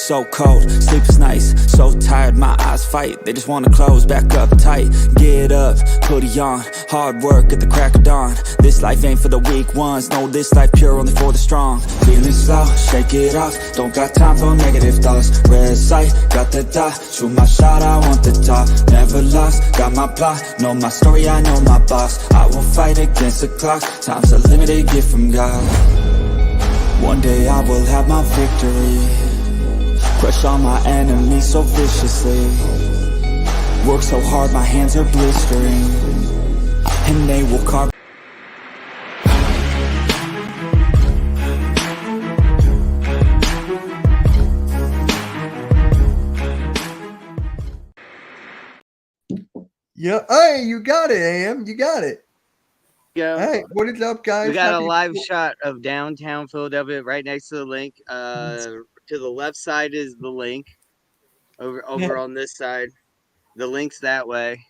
so cold, sleep is nice, so tired, my eyes fight, they just wanna close back up tight. Get up, hoodie on, hard work at the crack of dawn. This life ain't for the weak ones, no, this life pure only for the strong. Feeling slow, shake it off, don't got time for negative thoughts. Red sight, got the dot, shoot my shot, I want the top. Never lost, got my plot, know my story, I know my boss. I will fight against the clock, time's a limited gift from God. One day I will have my victory, crush all my enemies so viciously. Work so hard my hands are blistering, and they will carve. Yeah, hey, you got it, AM. You got it. Yeah. Hey, what is up, guys? We got a live shot of downtown Philadelphia right next to the link. To the left side is the link. Over on this side. The link's that way.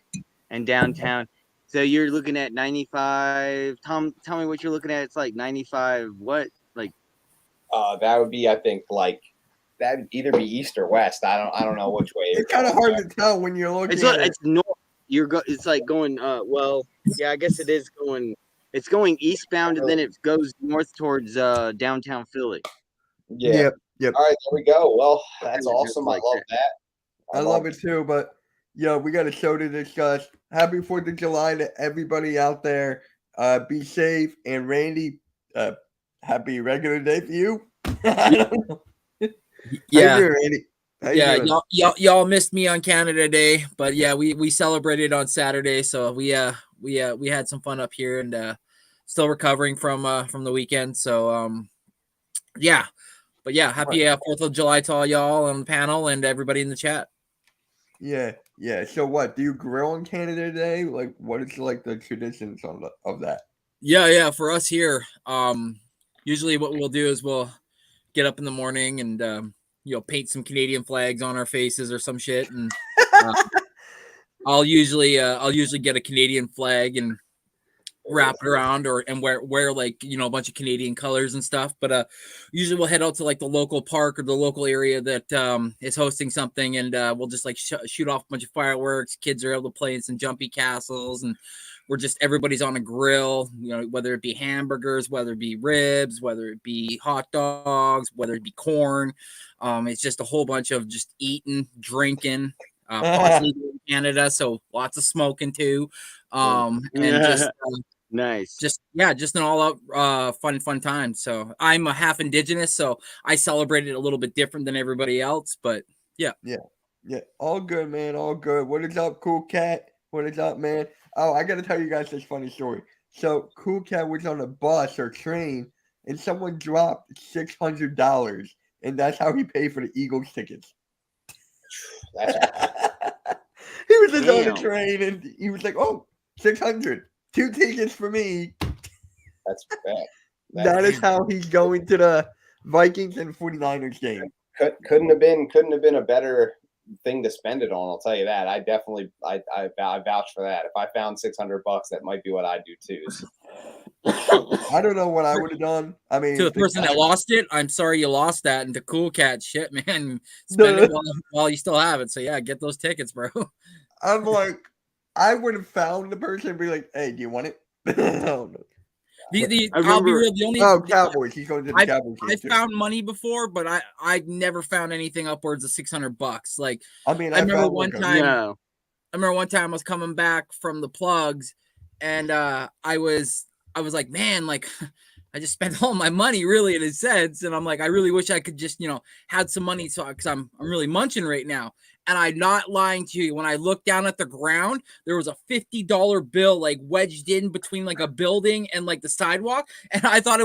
And downtown. So you're looking at 95. Tom, tell me what you're looking at. It's like 95 what? Like that would be, I think, like that'd either be east or west. I don't know which way. It's kind of hard to tell when you're looking at it. It's north. It's like going well, yeah, I guess it is going. It's going eastbound and then it goes north towards downtown Philly. Yeah. Yep. All right, there we go. Well, that's awesome. Like I love that. I love it too, but yeah, we got a show to discuss. Happy 4th of July to everybody out there. Be safe, and Randy, happy regular day for you. I don't know. Yeah. How you doing, Randy? Y'all missed me on Canada Day, but yeah, we celebrated on Saturday, so we had some fun up here, and still recovering from the weekend. So yeah, but yeah, happy 4th of July to all y'all on the panel and everybody in the chat. Yeah. So what do you grill on Canada Day? Like, what is like the traditions of that? Yeah. For us here, usually what we'll do is we'll get up in the morning and paint some Canadian flags on our faces or some shit, and I'll usually get a Canadian flag and wrap it around and wear like a bunch of Canadian colors and stuff. But usually we'll head out to like the local park or the local area that is hosting something, and we'll just like shoot off a bunch of fireworks. Kids are able to play in some jumpy castles, and everybody's on a grill, whether it be hamburgers, whether it be ribs, whether it be hot dogs, whether it be corn. It's just a whole bunch of just eating, drinking, in Canada. So lots of smoking too. And just nice. Just an all out fun time. So I'm a half Indigenous, so I celebrate it a little bit different than everybody else, but yeah. All good, man. All good. What is up, Cool Cat? What is up, man? Oh, I got to tell you guys this funny story. So Cool Cat was on a bus or train, and someone dropped $600, and that's how he paid for the Eagles tickets. He was just on the train, and he was like, "Oh, 600, 2 tickets for me." That's bad. That is how he's going to the Vikings and 49ers game. Couldn't have been a better thing to spend it on. I'll tell you that. I definitely I vouch for that. If I found $600, that might be what I'd do too. I don't know what I would have done. I mean, to the person that lost it, I'm sorry you lost that. And the Cool Cat shit, man, spend it while you still have it. So yeah, get those tickets, bro. I'm like, I would have found the person and be like, "Hey, do you want it?" No. I'll be real. The only Cowboys. He's going to the Cowboys. I found money before, but I never found anything upwards of $600. Like, I remember one time. I remember one time I was coming back from the plugs, and I was like, man, like I just spent all my money really in a sense, and I'm like, I really wish I could just had some money, so because I'm really munching right now. And I'm not lying to you. When I looked down at the ground, there was a $50 bill like wedged in between like a building and like the sidewalk. And I thought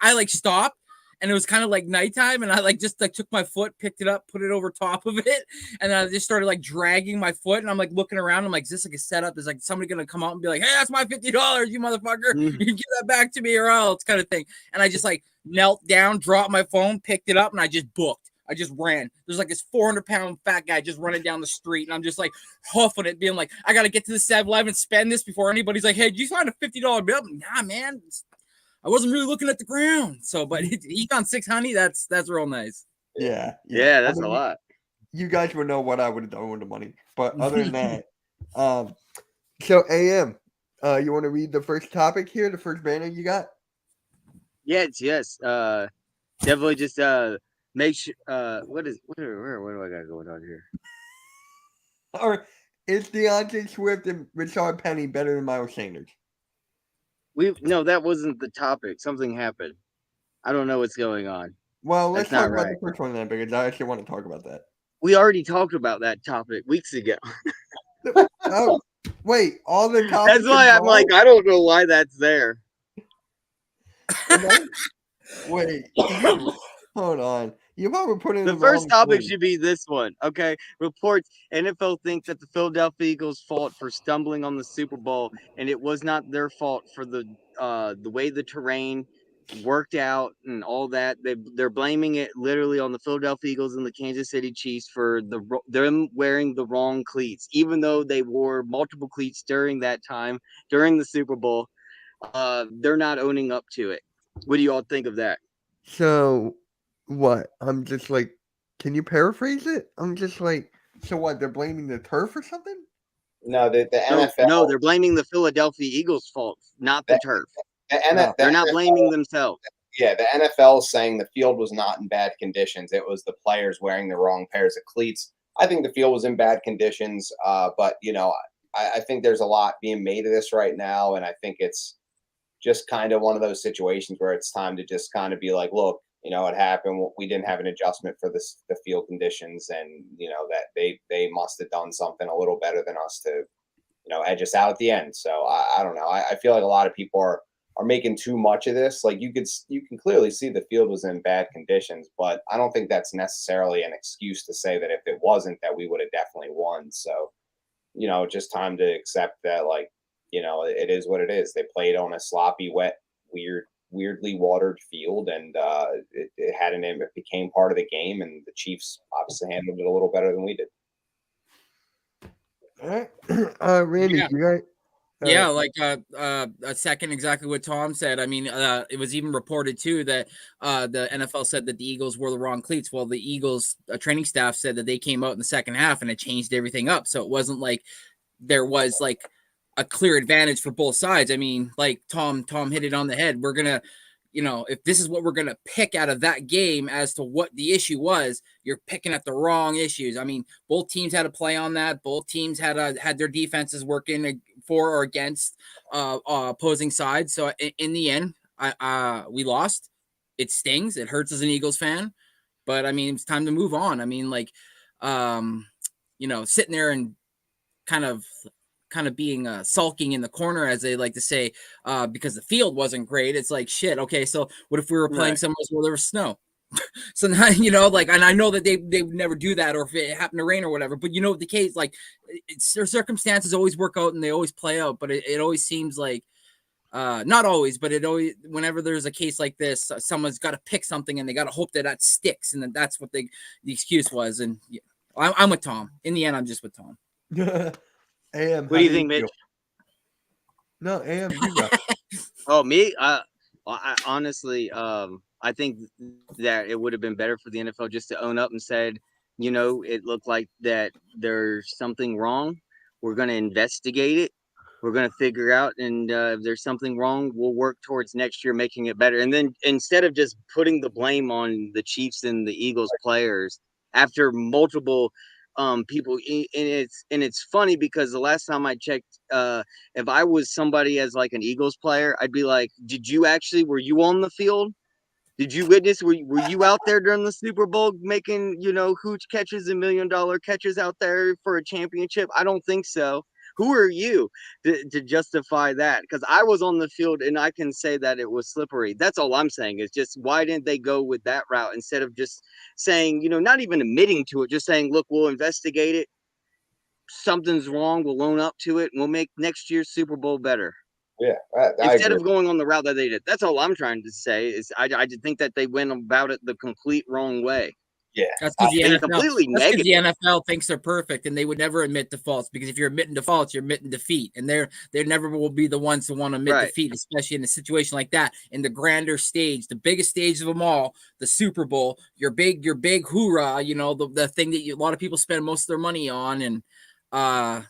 I like stopped, and it was kind of like nighttime. And I like just like took my foot, picked it up, put it over top of it. And then I just started like dragging my foot. And I'm like looking around. I'm like, is this like a setup? Is like somebody going to come out and be like, "Hey, that's my $50, you motherfucker. You give that back to me or else," kind of thing. And I just like knelt down, dropped my phone, picked it up, and I just booked. I just ran. There's like this 400-pound fat guy just running down the street, and I'm just like huffing it, being like, I got to get to the 7-Eleven and spend this before anybody's like, "Hey, did you find a $50 bill?" Nah, man. I wasn't really looking at the ground. So, but he found 600. That's real nice. Yeah. That's a lot. You guys would know what I would have done with the money. But other than that, so AM, you want to read the first topic here, the first banner you got? Yes. Definitely just make sure. Where do I got going on here? Or is DeAndre Swift and Rashard Penny better than Miles Sanders? No, that wasn't the topic. Something happened. I don't know what's going on. Well, let's talk about the first one then, because I actually want to talk about that. We already talked about that topic weeks ago. Oh, wait, all the topics. That's why I'm like, I don't know why that's there. Wait, hold on. You probably put in the first topic should be this one. Okay. Reports NFL think that the Philadelphia Eagles' fault for stumbling on the Super Bowl, and it was not their fault for the way the terrain worked out and all that. They're blaming it literally on the Philadelphia Eagles and the Kansas City Chiefs for them wearing the wrong cleats, even though they wore multiple cleats during that time during the Super Bowl. They're not owning up to it. What do you all think of that? So what? I'm just like, can you paraphrase it? I'm just like, so what? They're blaming the turf or something? No, the NFL. No, they're blaming the Philadelphia Eagles' fault, not the turf. They're not blaming themselves. Yeah, the NFL is saying the field was not in bad conditions. It was the players wearing the wrong pairs of cleats. I think the field was in bad conditions, but I think there's a lot being made of this right now, and I think it's just kind of one of those situations where it's time to just kind of be like, look, it happened. We didn't have an adjustment for the field conditions, and that they must have done something a little better than us to edge us out at the end. So I don't know. I feel like a lot of people are making too much of this. Like you can clearly see the field was in bad conditions, but I don't think that's necessarily an excuse to say that if it wasn't, that we would have definitely won. So just time to accept that, like, it is what it is. They played on a sloppy, wet, weirdly watered field, and it became part of the game, and the Chiefs obviously handled it a little better than we did. All right. Randy, you got Yeah, like a second exactly what Tom said. I mean, it was even reported too that the NFL said that the Eagles wore the wrong cleats. Well, the Eagles training staff said that they came out in the second half and it changed everything up. So it wasn't like there was like a clear advantage for both sides. I mean, like Tom hit it on the head. We're gonna, if this is what we're gonna pick out of that game as to what the issue was, you're picking at the wrong issues. I mean, both teams had to play on that. Both teams had their defenses working for or against opposing sides. So in the end, we lost. It stings. It hurts as an Eagles fan, but I mean, it's time to move on. I mean, like, sitting there and kind of being sulking in the corner, as they like to say, because the field wasn't great. It's like, shit. Okay, so what if we were playing somewhere where there was snow? So now, and I know that they would never do that, or if it happened to rain or whatever, but the case, like, their circumstances always work out and they always play out, but it always seems like, not always, but it always, whenever there's a case like this, someone's got to pick something and they got to hope that sticks, and that's what the excuse was. And I'm with Tom. In the end, I'm just with Tom. AM, what do you think, Mitch? No, AM, you got Oh, me? I honestly, I think that it would have been better for the NFL just to own up and said, it looked like that there's something wrong. We're going to investigate it. We're going to figure out, and if there's something wrong, we'll work towards next year making it better. And then instead of just putting the blame on the Chiefs and the Eagles players after multiple people, and it's funny because the last time I checked, if I was somebody as like an Eagles player, I'd be like, were you on the field? Did you witness? Were you out there during the Super Bowl making, hooch catches and $1 million catches out there for a championship? I don't think so. Who are you to justify that? Because I was on the field and I can say that it was slippery. That's all I'm saying, is just, why didn't they go with that route instead of just saying, not even admitting to it, just saying, look, we'll investigate it. Something's wrong. We'll own up to it and we'll make next year's Super Bowl better. Yeah, instead of going on the route that they did. That's all I'm trying to say, is I think that they went about it the complete wrong way. Yeah, that's because the NFL. completely That's because negative. the NFL thinks they're perfect, and they would never admit defaults. Because if you're admitting defaults, you're admitting defeat, and they never will be the ones who want to admit defeat, especially in a situation like that. In the grander stage, the biggest stage of them all, the Super Bowl, your big hoorah, you know, the thing that a lot of people spend most of their money on, and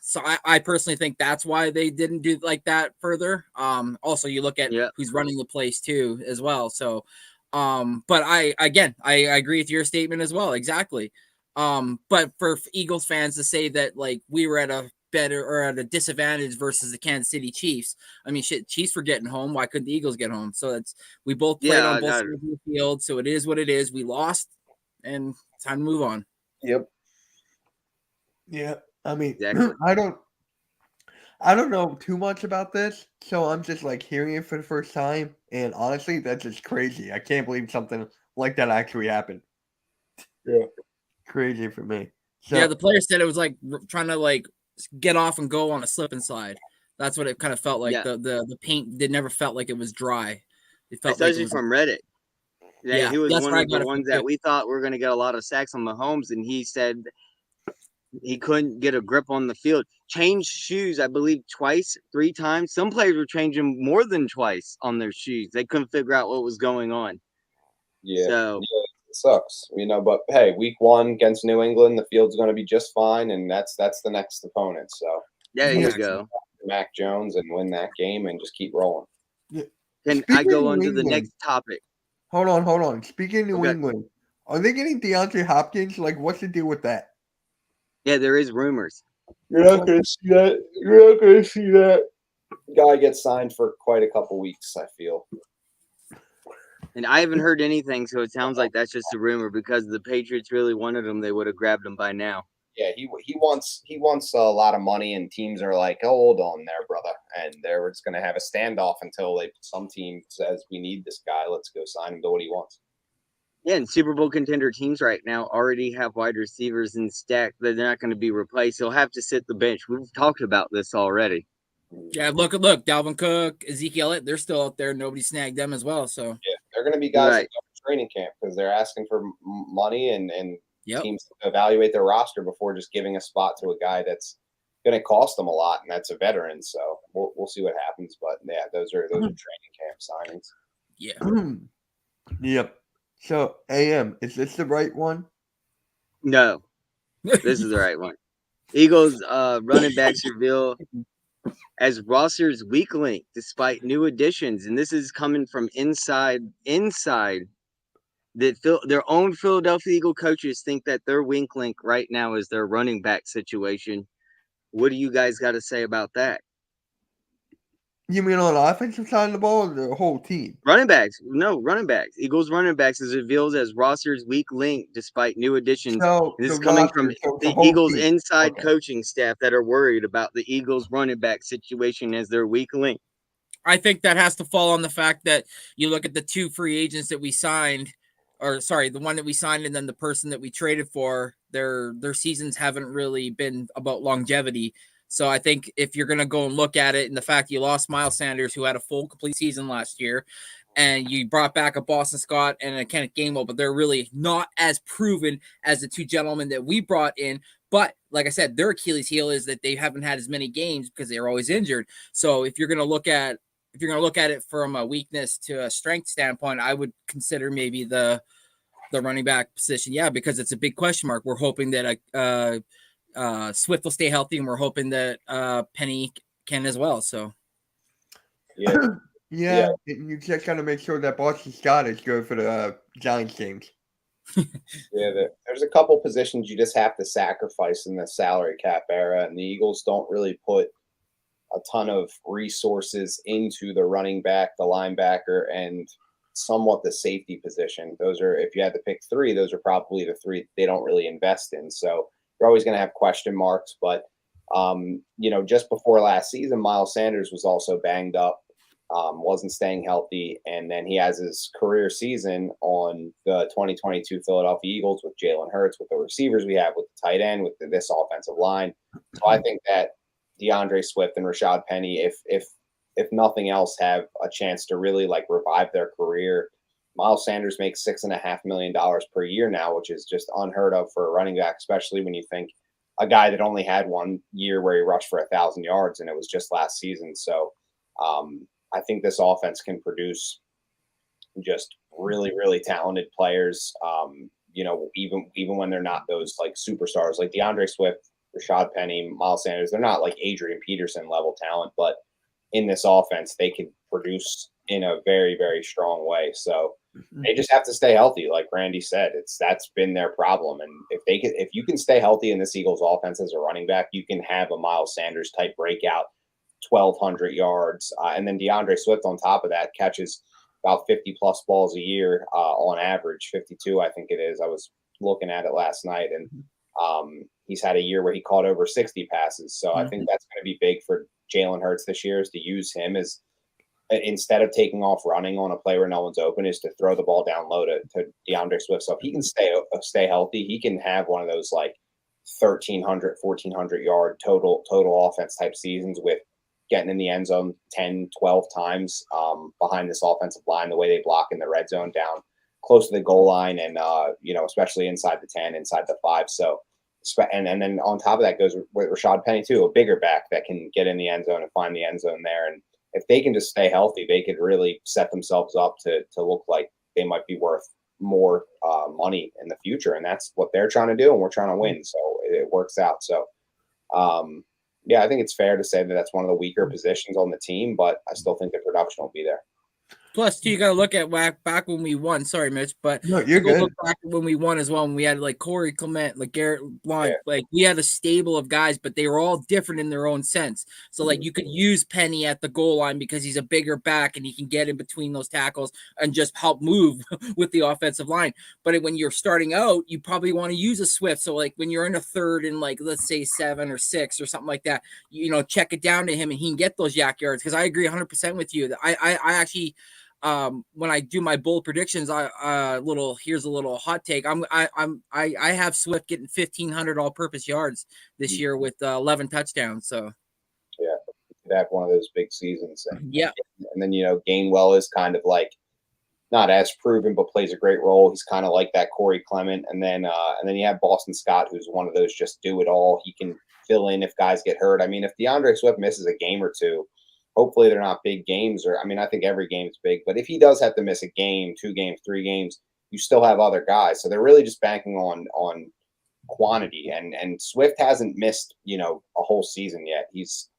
so I personally think that's why they didn't do like that further. Also you look at who's running the place too as well. So but I agree with your statement as well. Exactly. But for Eagles fans to say that like we were at a better or at a disadvantage versus the Kansas City Chiefs. I mean, shit, Chiefs were getting home. Why couldn't the Eagles get home? So we both played on both sides of the field. So it is what it is. We lost, and it's time to move on. Yep. Yeah. I mean, I don't know too much about this, so I'm just like hearing it for the first time, and honestly, that's just crazy. I can't believe something like that actually happened. Yeah, crazy for me. So, yeah, the player said it was like trying to like get off and go on a slip and slide. That's what it kind of felt like. The paint never felt like it was dry. It felt especially like it was from Reddit. Yeah, he was one of the ones that we thought were going to get a lot of sacks on Mahomes, and he said he couldn't get a grip on the field. Changed shoes, I believe, twice, 3 times. Some players were changing more than twice on their shoes. They couldn't figure out what was going on. Yeah, so, it sucks, you know. But hey, week 1 against New England, the field's going to be just fine, and that's the next opponent. So there you go, Mac Jones, and win that game, and just keep rolling. Yeah. Can I go on to the next topic? Hold on. Speaking of New England, are they getting DeAndre Hopkins? Like, what's the deal with that? Yeah, there is rumors. You're not going to see that. You're not going to see that guy get signed for quite a couple weeks, I feel. And I haven't heard anything, so it sounds like that's just a rumor. Because the Patriots really wanted him, they would have grabbed him by now. Yeah, he wants a lot of money, and teams are like, oh, hold on there, brother. And they're just going to have a standoff until some team says, we need this guy. Let's go sign him to what he wants. Yeah, and Super Bowl contender teams right now already have wide receivers in stack that they're not going to be replaced. He'll have to sit the bench. We've talked about this already. Yeah, look, Dalvin Cook, Ezekiel, they're still out there. Nobody snagged them as well. So yeah, they're going to be guys that go to training camp because they're asking for money, and teams evaluate their roster before just giving a spot to a guy that's going to cost them a lot, and that's a veteran. So we'll see what happens. But yeah, those are training camp signings. Yeah. Yep. So, AM, is this the right one? No, this is the right one. Eagles running backs reveal as roster's weak link despite new additions, and this is coming from inside. That their own Philadelphia Eagle coaches think that their weak link right now is their running back situation. What do you guys got to say about that? You mean on the offensive side of the ball or the whole team? Running backs. No, running backs. Eagles running backs is revealed as roster's weak link despite new additions. So this is coming from the Eagles team. Inside coaching staff that are worried about the Eagles running back situation as their weak link. I think that has to fall on the fact that you look at the 2 free agents that we signed, or sorry, the one that we signed and then the person that we traded for, their seasons haven't really been about longevity. So I think if you're going to go and look at it, and the fact you lost Miles Sanders, who had a full complete season last year, and you brought back a Boston Scott and a Kenneth Gainwell, but they're really not as proven as the 2 gentlemen that we brought in. But like I said, their Achilles heel is that they haven't had as many games because they're always injured. So if you're going to look at it from a weakness to a strength standpoint, I would consider maybe the running back position. Yeah, because it's a big question mark. We're hoping that Swift will stay healthy, and we're hoping that Penny can as well. So, yeah. You just got to make sure that Boston Scott is good for the Giants games. Yeah, there's a couple positions you just have to sacrifice in the salary cap era, and the Eagles don't really put a ton of resources into the running back, the linebacker, and somewhat the safety position. Those are, if you had to pick 3, those are probably the 3 they don't really invest in. So you're always going to have question marks. But, just before last season, Miles Sanders was also banged up, wasn't staying healthy. And then he has his career season on the 2022 Philadelphia Eagles with Jalen Hurts, with the receivers we have, with the tight end, with this offensive line. So I think that DeAndre Swift and Rashad Penny, if nothing else, have a chance to really revive their career. Miles Sanders makes $6.5 million per year now, which is just unheard of for a running back, especially when you think a guy that only had 1 year where he rushed for 1,000 yards, and it was just last season. So I think this offense can produce just really, really talented players. Even when they're not those like superstars, like DeAndre Swift, Rashad Penny, Miles Sanders, they're not like Adrian Peterson level talent, but in this offense, they can produce in a very, very strong way. So they just have to stay healthy, like Randy said. That's been their problem. And if you can stay healthy in this Eagles offense as a running back, you can have a Miles Sanders type breakout, 1,200 yards, and then DeAndre Swift on top of that catches about 50 plus balls a year on average, 52, I think it is. I was looking at it last night, and he's had a year where he caught over 60 passes. So I think that's going to be big for Jalen Hurts this year, is to use him as, instead of taking off running on a play where no one's open, is to throw the ball down low to DeAndre Swift. So if he can stay healthy, he can have one of those like 1,300, 1,400 yard total offense type seasons with getting in the end zone 10, 12 times behind this offensive line, the way they block in the red zone down close to the goal line, and especially inside the 10, inside the 5. So and then on top of that goes with Rashad Penny too, a bigger back that can get in the end zone and find the end zone there. And if they can just stay healthy, they could really set themselves up to look like they might be worth more money in the future. And that's what they're trying to do, and we're trying to win. So it works out. So yeah, I think it's fair to say that that's one of the weaker positions on the team, but I still think the production will be there. Plus, too, you got to look at back when we won. Sorry, Mitch, but no, you're good. Look back when we won as well. When we had like Corey Clement, like Garrett Blount, like we had a stable of guys, but they were all different in their own sense. So like you could use Penny at the goal line because he's a bigger back and he can get in between those tackles and just help move with the offensive line. But when you're starting out, you probably want to use a Swift. So like when you're in a third and like let's say 7 or 6 or something like that, check it down to him and he can get those yak yards. Because I agree 100% with you. I actually. When I do my bold predictions, here's a little hot take. I have Swift getting 1,500 all-purpose yards this year with 11 touchdowns. So yeah, could have one of those big seasons. And, yeah, and then Gainwell is kind of like not as proven, but plays a great role. He's kind of like that Corey Clement, and then you have Boston Scott, who's one of those just do it all. He can fill in if guys get hurt. I mean, if DeAndre Swift misses a game or two. Hopefully they're not big games, I think every game is big, but if he does have to miss a game, 2 games, 3 games, you still have other guys. So they're really just banking on quantity, and Swift hasn't missed, a whole season yet. He's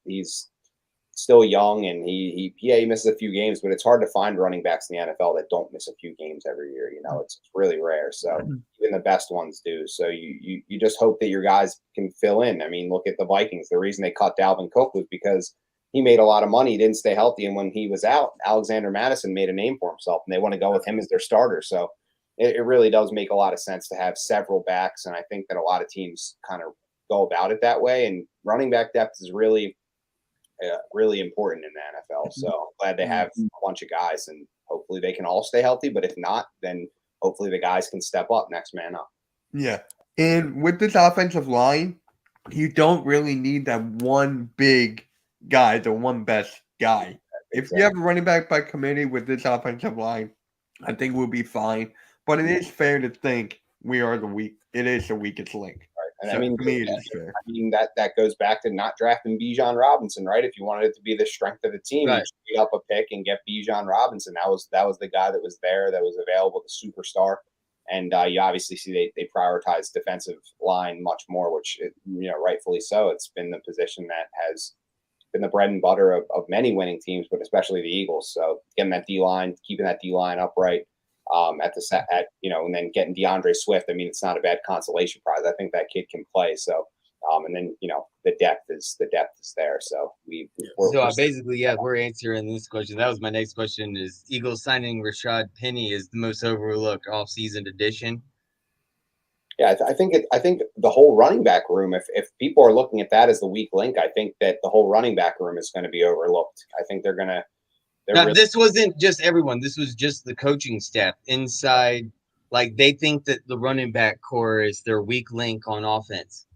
still young, and he misses a few games, but it's hard to find running backs in the NFL that don't miss a few games every year. It's really rare. So even the best ones do. So you just hope that your guys can fill in. I mean, look at the Vikings. The reason they cut Dalvin Cook was because he made a lot of money. He didn't stay healthy. And when he was out, Alexander Madison made a name for himself, and they want to go with him as their starter. So it really does make a lot of sense to have several backs. And I think that a lot of teams kind of go about it that way. And running back depth is really, really important in the NFL. So I'm glad they have a bunch of guys, and hopefully they can all stay healthy. But if not, then hopefully the guys can step up, next man up. Yeah. And with this offensive line, you don't really need that one big guy, the one best guy. If you have a running back by committee with this offensive line, I think we'll be fine. But it is fair to think it is the weakest link. Right. And so that goes back to not drafting Bijan Robinson, right? If you wanted it to be the strength of the team, you trade up a pick and get Bijan Robinson. That was the guy that was there, that was available, the superstar. And you obviously see they prioritize defensive line much more, which rightfully so. It's been the position that has been the bread and butter of many winning teams, but especially the Eagles. So getting that D-line, keeping that D-line upright and then getting DeAndre Swift. I mean, it's not a bad consolation prize. I think that kid can play. So, and then, the depth is there. So we're answering this question. That was my next question: is Eagles signing Rashad Penny is the most overlooked offseason addition? Yeah, I think the whole running back room, if people are looking at that as the weak link, I think that the whole running back room is going to be overlooked. I think they're going to. This wasn't just everyone. This was just the coaching staff inside. Like, they think that the running back core is their weak link on offense.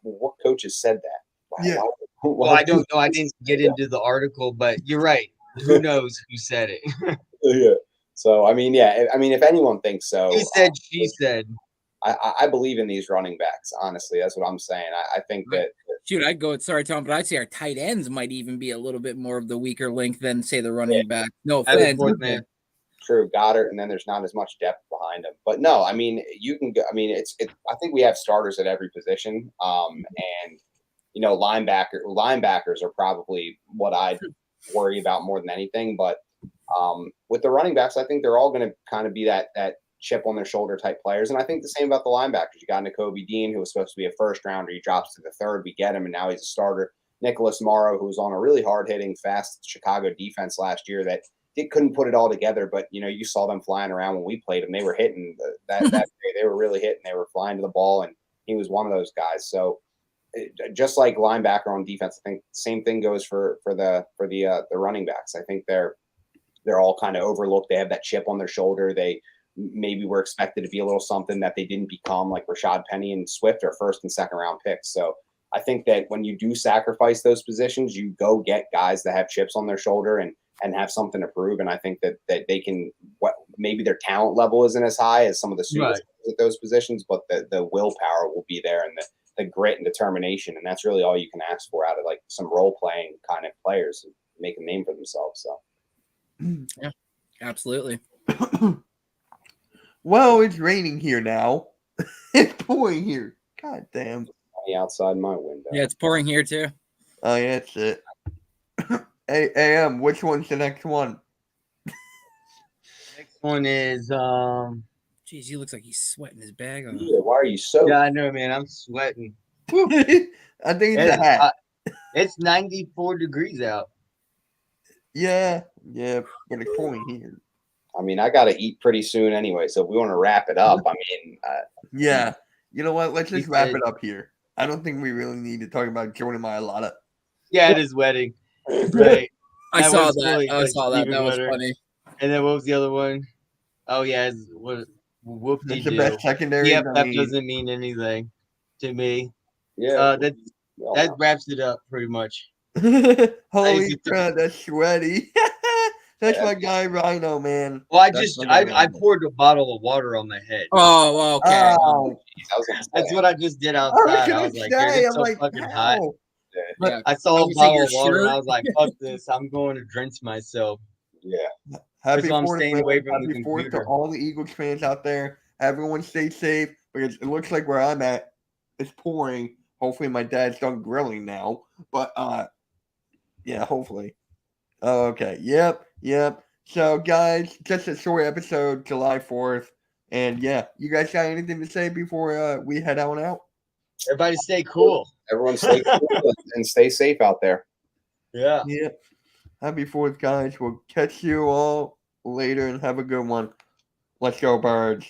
What coaches said that? Yeah. Well, I don't know. I didn't get into the article, but you're right. Who knows who said it? Yeah. So I mean, yeah, I mean, if anyone thinks so, he said, she said. I believe in these running backs. Honestly, that's what I'm saying. I think that. Shoot, I'd go. Sorry, Tom, but I'd say our tight ends might even be a little bit more of the weaker link than say the running back. No offense, man. True, Goddard, and then there's not as much depth behind him. But no, I mean, you can go. I mean, I think we have starters at every position. And you know, linebackers are probably what I'd worry about more than anything. But with the running backs, I think they're all going to kind of be that chip on their shoulder type players. And I think the same about the linebackers. You got Nakobe Dean, who was supposed to be a first rounder. He drops to the third. We get him, and now he's a starter. Nicholas Morrow, who was on a really hard hitting, fast Chicago defense last year that couldn't put it all together. But, you know, you saw them flying around when we played them. They were hitting that day. They were really hitting. They were flying to the ball, and he was one of those guys. So just like linebacker on defense, I think same thing goes for the running backs. I think they're all kind of overlooked. They have that chip on their shoulder. They maybe were expected to be a little something that they didn't become, like Rashad Penny and Swift are first and second round picks. So I think that when you do sacrifice those positions, you go get guys that have chips on their shoulder and have something to prove. And I think that they can, maybe their talent level isn't as high as some of the superstars at those positions, but the willpower will be there and the grit and determination. And that's really all you can ask for out of like some role playing kind of players and make a name for themselves. So. Yeah, absolutely. Well, it's raining here now. It's pouring here. God damn. Outside my window. Yeah, it's pouring here too. Oh, yeah, that's it. Hey, AM, which one's the next one? Next one is Jeez, he looks like he's sweating his bag off. Yeah, why are you so? Yeah, I know, man. I'm sweating. I think it's a hat. It's 94 degrees out. Yeah, but it's pouring here. I mean, I got to eat pretty soon anyway. So if we want to wrap it up, I mean, yeah. You know what? Let's just wrap it up here. I don't think we really need to talk about Jordan Mailata. Yeah, at his wedding. Right. I saw that. I saw that. That was funny. And then what was the other one? Oh, yeah. Whoop-de-doo. The best secondary. Yeah, that doesn't mean anything to me. Yeah. That wraps it up pretty much. Holy crap, that's sweaty. That's my guy Rhino, man. Well, I poured a bottle of water on my head. Oh, okay. Oh, that's what I just did outside. I was like, it's so fucking hot. Yeah. I saw a bottle of water and I was like, fuck this. I'm going to drench myself. Yeah. Happy I'm 4th, staying away from the Happy 4th computer. to all the Eagles fans out there. Everyone stay safe because it looks like where I'm at, it's pouring. Hopefully my dad's done grilling now. But yeah, hopefully. Oh, okay. Yep. So guys, just a short episode, July 4th. And yeah, you guys got anything to say before we head on out? Everybody stay cool. Everyone stay cool and stay safe out there. Yeah. Yep. Happy 4th, guys. We'll catch you all later and have a good one. Let's go, Birds.